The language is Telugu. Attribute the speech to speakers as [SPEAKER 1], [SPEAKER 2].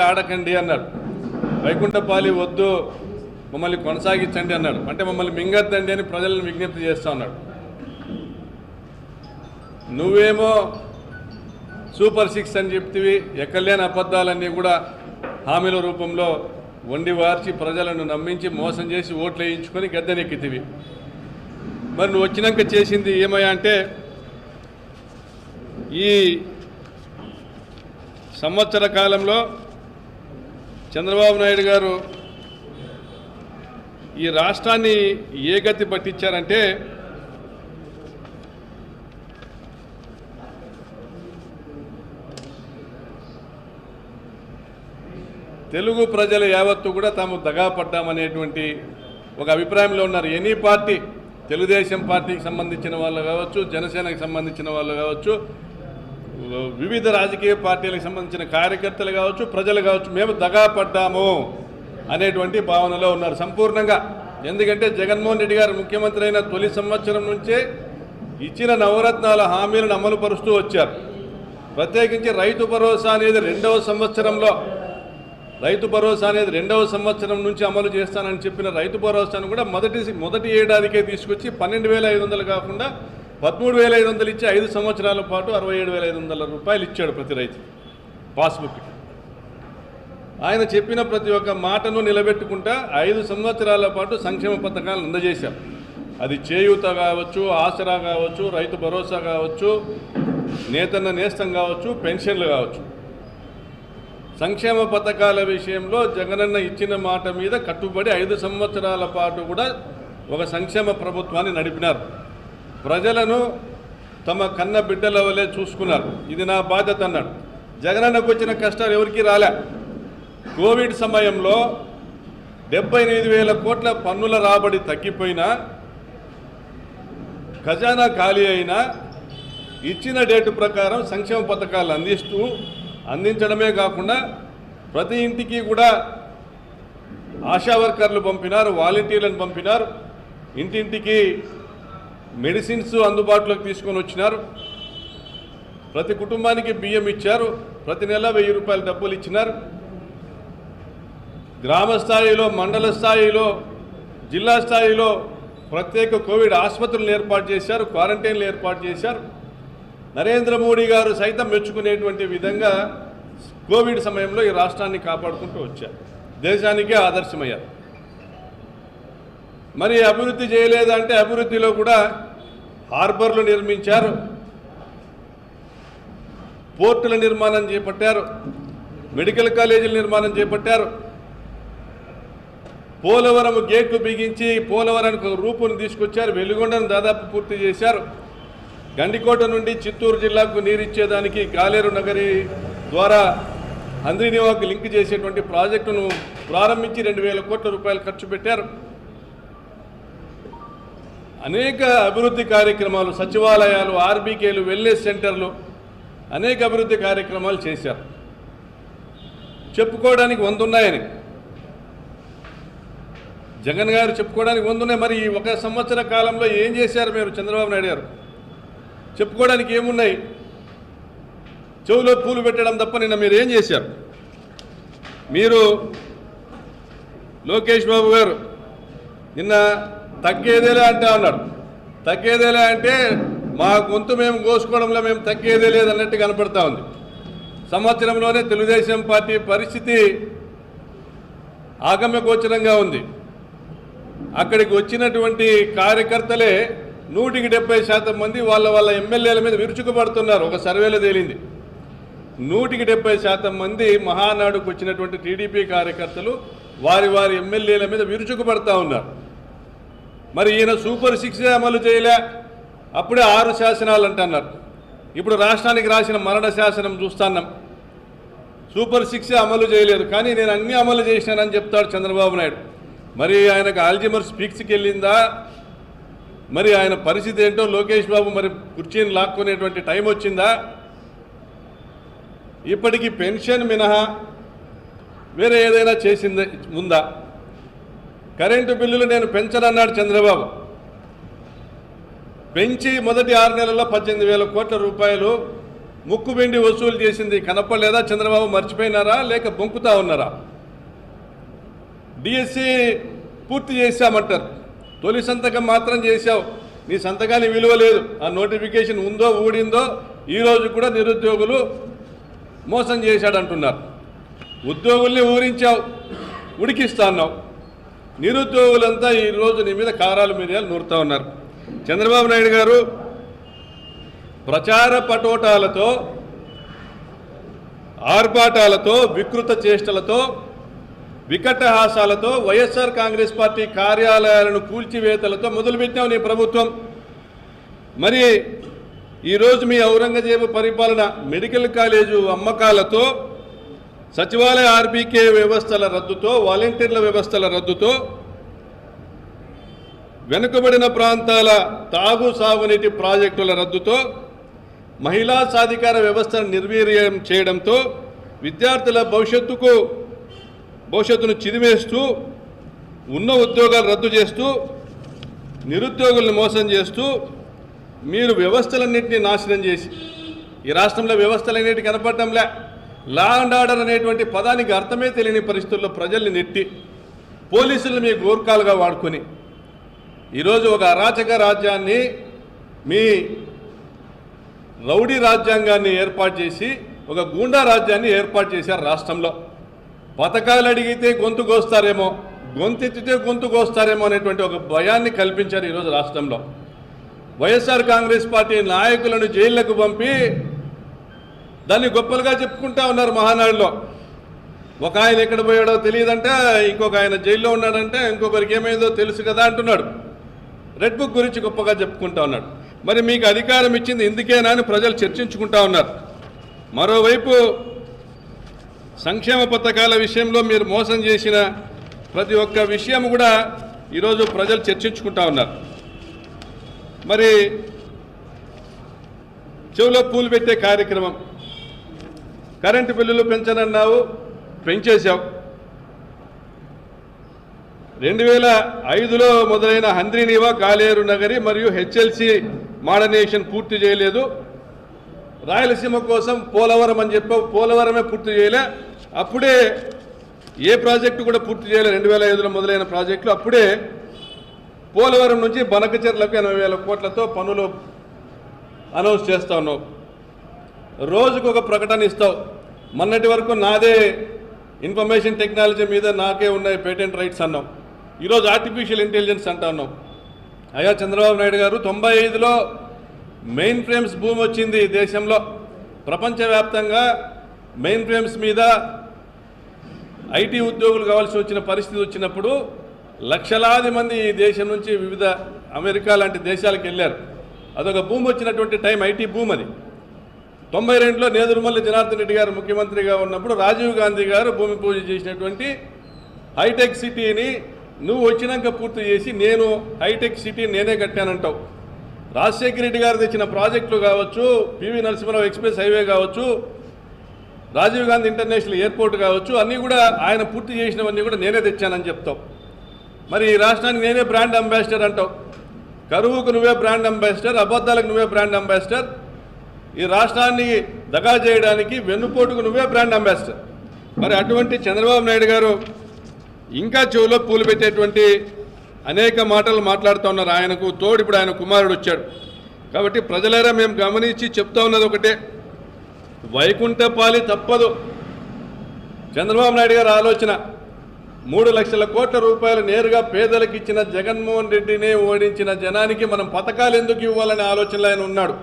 [SPEAKER 1] ఆడకండి అన్నాడు. వైకుంఠపాలి వద్దు, మమ్మల్ని కొనసాగించండి అన్నాడు. అంటే మమ్మల్ని మింగద్దండి అని ప్రజలను విజ్ఞప్తి చేస్తా ఉన్నాడు. నువ్వేమో సూపర్ 6 అని చెప్తివి, ఎక్కలేని అబద్ధాలన్నీ కూడా హామీల రూపంలో వండి వార్చి ప్రజలను నమ్మించి మోసం చేసి ఓట్లు వేయించుకొని గద్దెనెక్కితివి. మరి నువ్వు వచ్చినాక చేసింది ఏమయ్యా అంటే, ఈ సంవత్సర కాలంలో చంద్రబాబు నాయుడు గారు ఈ రాష్ట్రాన్ని ఏ గతి పట్టించారంటే, తెలుగు ప్రజల యావత్తు కూడా తాము దగాపడ్డామనేటువంటి ఒక అభిప్రాయంలో ఉన్నారు. ఎనీ పార్టీ, తెలుగుదేశం పార్టీకి సంబంధించిన వాళ్ళు కావచ్చు, జనసేనకు సంబంధించిన వాళ్ళు కావచ్చు, వివిధ రాజకీయ పార్టీలకు సంబంధించిన కార్యకర్తలు కావచ్చు, ప్రజలు కావచ్చు, మేము దగాపడ్డాము అనేటువంటి భావనలో ఉన్నారు సంపూర్ణంగా. ఎందుకంటే జగన్మోహన్ రెడ్డి గారు ముఖ్యమంత్రి అయిన తొలి సంవత్సరం నుంచే ఇచ్చిన నవరత్నాల హామీలను అమలు పరుస్తూ వచ్చారు. ప్రత్యేకించి రైతు భరోసా అనేది రెండవ సంవత్సరం నుంచి అమలు చేస్తానని చెప్పిన రైతు భరోసాను కూడా మొదటి ఏడాదికే తీసుకొచ్చి 12,500 కాకుండా 13,500 ఇచ్చి 5 సంవత్సరాల పాటు 67,500 రూపాయలు ఇచ్చాడు ప్రతి రైతు పాస్బుక్కి. ఆయన చెప్పిన ప్రతి ఒక్క మాటను నిలబెట్టుకుంటా 5 సంవత్సరాల పాటు సంక్షేమ పథకాలను అందజేశాం. అది చేయూత కావచ్చు, ఆసరా కావచ్చు, రైతు భరోసా కావచ్చు, నేతన్న నేస్తం కావచ్చు, పెన్షన్లు కావచ్చు. సంక్షేమ పథకాల విషయంలో జగనన్న ఇచ్చిన మాట మీద కట్టుబడి 5 సంవత్సరాల పాటు కూడా ఒక సంక్షేమ ప్రభుత్వాన్ని నడిపినారు. ప్రజలను తమ కన్న బిడ్డల వలె చూసుకున్నారు. ఇది నా బాధ్యత అన్నాడు. జగనన్నకు వచ్చిన కష్టాలు ఎవరికీ రాలే. కోవిడ్ సమయంలో 78,000 కోట్ల పన్నుల రాబడి తగ్గిపోయినా, ఖజానా ఖాళీ అయినా ఇచ్చిన డేటు ప్రకారం సంక్షేమ పథకాలు అందించడమే కాకుండా ప్రతి ఇంటికి కూడా ఆశా వర్కర్లు పంపినారు, వాలంటీర్లను పంపినారు, ఇంటింటికి మెడిసిన్స్ అందుబాటులోకి తీసుకొని వచ్చినారు, ప్రతి కుటుంబానికి బియ్యం ఇచ్చారు, ప్రతి నెల 1,000 రూపాయల డబ్బులు ఇచ్చినారు. గ్రామ స్థాయిలో, మండల స్థాయిలో, జిల్లా స్థాయిలో ప్రత్యేక కోవిడ్ ఆసుపత్రులను ఏర్పాటు చేశారు, క్వారంటైన్లు ఏర్పాటు చేశారు. నరేంద్ర మోడీ గారు సైతం మెచ్చుకునేటువంటి విధంగా కోవిడ్ సమయంలో ఈ రాష్ట్రాన్ని కాపాడుకుంటూ వచ్చారు. దేశానికే ఆదర్శమయ్యారు. మరి అభివృద్ధి చేయలేదంటే, అభివృద్ధిలో కూడా హార్బర్లు నిర్మించారు, పోర్టుల నిర్మాణం చేపట్టారు, మెడికల్ కాలేజీల నిర్మాణం చేపట్టారు, పోలవరం గేట్లు బిగించి పోలవరానికి రూపును తీసుకొచ్చారు, వెలుగొండను దాదాపు పూర్తి చేశారు. గండికోట నుండి చిత్తూరు జిల్లాకు నీరిచ్చేదానికి గాలేరు నగరి ద్వారా హంద్రీనివాకు లింక్ చేసేటువంటి ప్రాజెక్టును ప్రారంభించి 2,000 కోట్ల రూపాయలు ఖర్చు పెట్టారు. అనేక అభివృద్ధి కార్యక్రమాలు, సచివాలయాలు, ఆర్బీకేలు, వెల్నెస్ సెంటర్లు, అనేక అభివృద్ధి కార్యక్రమాలు చేశారు. చెప్పుకోవడానికి 100 ఉన్నాయని జగన్ గారు చెప్పుకోవడానికి 100 ఉన్నాయి. మరి ఈ 1 సంవత్సర కాలంలో ఏం చేశారు మీరు చంద్రబాబు నాయుడు గారు? చెప్పుకోవడానికి ఏమున్నాయి? చెవులో పూలు పెట్టడం తప్ప నిన్న మీరు ఏం చేశారు? మీరు లోకేష్ బాబు గారు నిన్న తగ్గేదేలే అంటే అన్నాడు. తగ్గేదేలే అంటే మా గొంతు మేము కోసుకోవడంలో మేము తగ్గేదే లేదన్నట్టు కనపడతా ఉంది. సంవత్సరంలోనే తెలుగుదేశం పార్టీ పరిస్థితి ఆగమ్యగోచరంగా ఉంది. అక్కడికి వచ్చినటువంటి కార్యకర్తలే 170% మంది వాళ్ళ ఎమ్మెల్యేల మీద విరుచుకుపడుతున్నారు. ఒక సర్వేలో తేలింది. 170% మంది మహానాడుకు వచ్చినటువంటి టీడీపీ కార్యకర్తలు వారి ఎమ్మెల్యేల మీద విరుచుకుపడతా ఉన్నారు. మరి ఈయన సూపర్ 6 అమలు చేయలే, అప్పుడే 6 శాసనాలు అంటున్నారు. ఇప్పుడు రాష్ట్రానికి రాసిన మరణ శాసనం చూస్తున్నాం. సూపర్ 6 అమలు చేయలేదు, కానీ నేను అన్నీ అమలు చేసినానని చెప్తాడు చంద్రబాబు నాయుడు. మరి ఆయనకు ఆల్జీమర్ స్పీక్స్కి వెళ్ళిందా? మరి ఆయన పరిస్థితి ఏంటో లోకేష్ బాబు మరి కుర్చీని లాక్కునేటువంటి టైం వచ్చిందా? ఇప్పటికీ పెన్షన్ మినహా వేరే ఏదైనా చేసింది ఉందా? కరెంటు బిల్లులు నేను పెంచనన్నాడు చంద్రబాబు. పెంచి మొదటి 6 నెలల్లో 18,000 కోట్ల రూపాయలు ముక్కుబిండి వసూలు చేసింది కనపడలేదా? చంద్రబాబు మర్చిపోయినారా లేక బొంకుతా ఉన్నారా? డిఎస్సి పూర్తి చేశామంటారు, తొలి సంతకం మాత్రం చేశావు, నీ సంతకానికి విలువ లేదు. ఆ నోటిఫికేషన్ ఉందో ఊడిందో ఈరోజు కూడా నిరుద్యోగులు మోసం చేశాడంటున్నారు. ఉద్యోగుల్ని ఊరించావు, ఉడికిస్తా అన్నావు. నిరుద్యోగులంతా ఈరోజు నీ మీద కారాలు మిరియాలు నూరుతా ఉన్నారు. చంద్రబాబు నాయుడు గారు ప్రచార పటోటాలతో, ఆర్భాటాలతో, వికృత చేష్టలతో, వికటహాసాలతో వైఎస్ఆర్ కాంగ్రెస్ పార్టీ కార్యాలయాలను కూల్చివేతలతో మొదలుపెట్టావు నీ ప్రభుత్వం. మరి ఈరోజు మీ ఔరంగజేబు పరిపాలన మెడికల్ కాలేజు అమ్మకాలతో, సచివాలయ ఆర్బీకే వ్యవస్థల రద్దుతో, వాలంటీర్ల వ్యవస్థల రద్దుతో, వెనుకబడిన ప్రాంతాల తాగు సాగునీటి ప్రాజెక్టుల రద్దుతో, మహిళా సాధికార వ్యవస్థను నిర్వీర్యం చేయడంతో, విద్యార్థుల భవిష్యత్తును చిదిమేస్తూ, ఉన్న ఉద్యోగాలు రద్దు చేస్తూ, నిరుద్యోగులను మోసం చేస్తూ, మీరు వ్యవస్థలన్నింటినీ నాశనం చేసి, ఈ రాష్ట్రంలో వ్యవస్థలన్నింటి కనపడటంలే, లా అండ్ ఆర్డర్ అనేటువంటి పదానికి అర్థమే తెలియని పరిస్థితుల్లో ప్రజల్ని నెట్టి పోలీసులు మీ గోర్ఖాలుగా వాడుకొని ఈరోజు ఒక అరాచక రాజ్యాన్ని, మీ రౌడీ రాజ్యాంగాన్ని ఏర్పాటు చేసి ఒక గూండా రాజ్యాన్ని ఏర్పాటు చేశారు రాష్ట్రంలో. పథకాలు అడిగితే గొంతు కోస్తారేమో, గొంతెత్తితే గొంతు కోస్తారేమో అనేటువంటి ఒక భయాన్ని కల్పించారు ఈరోజు రాష్ట్రంలో. వైఎస్ఆర్ కాంగ్రెస్ పార్టీ నాయకులను జైళ్లకు పంపి దాన్ని గొప్పలుగా చెప్పుకుంటా ఉన్నారు మహానాడులో. ఒక ఆయన ఎక్కడ పోయాడో తెలియదంటే, ఇంకొక ఆయన జైల్లో ఉన్నాడంటే, ఇంకొకరికి ఏమైందో తెలుసు కదా అంటున్నాడు. రెడ్ బుక్ గురించి గొప్పగా చెప్పుకుంటా ఉన్నాడు. మరి మీకు అధికారం ఇచ్చింది ఇందుకేనా అని ప్రజలు చర్చించుకుంటా ఉన్నారు. మరోవైపు సంక్షేమ పథకాల విషయంలో మీరు మోసం చేసిన ప్రతి ఒక్క విషయం కూడా ఈరోజు ప్రజలు చర్చించుకుంటా ఉన్నారు. మరి చెవులో పూలు పెట్టే కార్యక్రమం, కరెంటు బిల్లులు పెంచనన్నావు, పెంచేశావు. 2005లో మొదలైన హంద్రీనీవా, గాలేరు నగరి మరియు హెచ్ఎల్సి మోడర్నైజేషన్ పూర్తి చేయలేదు. రాయలసీమ కోసం పోలవరం అని చెప్పావు, పోలవరమే పూర్తి చేయలే. అప్పుడే ఏ ప్రాజెక్టు కూడా పూర్తి చేయలే. 2005లో మొదలైన ప్రాజెక్టులు అప్పుడే పోలవరం నుంచి బనకచెర్లకు 80,000 కోట్లతో పనులు అనౌన్స్ చేస్తా ఉన్నావు. రోజుకు ఒక ప్రకటన ఇస్తావు. మొన్నటి వరకు నాదే ఇన్ఫర్మేషన్ టెక్నాలజీ మీద నాకే ఉన్నాయి పేటెంట్ రైట్స్ అన్నావు. ఈరోజు ఆర్టిఫిషియల్ ఇంటెలిజెన్స్ అంటా ఉన్నావు. అయ్యా చంద్రబాబు నాయుడు గారు, 95లో మెయిన్ ఫ్రేమ్స్ భూమి వచ్చింది దేశంలో. ప్రపంచవ్యాప్తంగా మెయిన్ ఫ్రేమ్స్ మీద ఐటీ ఉద్యోగులు కావాల్సి వచ్చిన పరిస్థితి వచ్చినప్పుడు లక్షలాది మంది ఈ దేశం నుంచి వివిధ అమెరికా లాంటి దేశాలకు వెళ్ళారు. అదొక భూమి వచ్చినటువంటి టైం, ఐటీ భూమి అది. 92లో నేదురుమల్లి జనార్దన్ రెడ్డి గారు ముఖ్యమంత్రిగా ఉన్నప్పుడు రాజీవ్ గాంధీ గారు భూమి పూజ చేసినటువంటి హైటెక్ సిటీని నువ్వు వచ్చినాక పూర్తి చేసి నేను హైటెక్ సిటీ నేనే కట్టానంటావు. రాజశేఖర రెడ్డి గారు తెచ్చిన ప్రాజెక్టులు కావచ్చు, పివి నరసింహరావు ఎక్స్ప్రెస్ హైవే కావచ్చు, రాజీవ్ గాంధీ ఇంటర్నేషనల్ ఎయిర్పోర్ట్ కావచ్చు, అన్నీ కూడా ఆయన పూర్తి చేసినవన్నీ కూడా నేనే తెచ్చానని చెప్తావు. మరి ఈ రాష్ట్రానికి నేనే బ్రాండ్ అంబాసిడర్ అంటావు. కరువుకు నువ్వే బ్రాండ్ అంబాసిడర్, అబద్ధాలకు నువ్వే బ్రాండ్ అంబాసిడర్, ఈ రాష్ట్రాన్ని దగా చేయడానికి వెన్నుపోటుకు నువ్వే బ్రాండ్ అంబాసిడర్. మరి అటువంటి చంద్రబాబు నాయుడు గారు ఇంకా చెవులో పూలు పెట్టేటువంటి అనేక మాటలు మాట్లాడుతూ ఉన్నారు. ఆయనకు తోడు ఇప్పుడు ఆయన కుమారుడు వచ్చాడు. కాబట్టి ప్రజలారా మేము గమనించి చెప్తా ఉన్నది ఒకటే, వైకుంఠపాలి తప్పదు. చంద్రబాబు నాయుడు గారు ఆలోచన 3 లక్షల కోట్ల రూపాయలు నేరుగా పేదలకు ఇచ్చిన జగన్మోహన్ రెడ్డినే ఓడించిన జనానికి మనం పథకాలు ఎందుకు ఇవ్వాలనే ఆలోచనలో ఆయన ఉన్నాడు.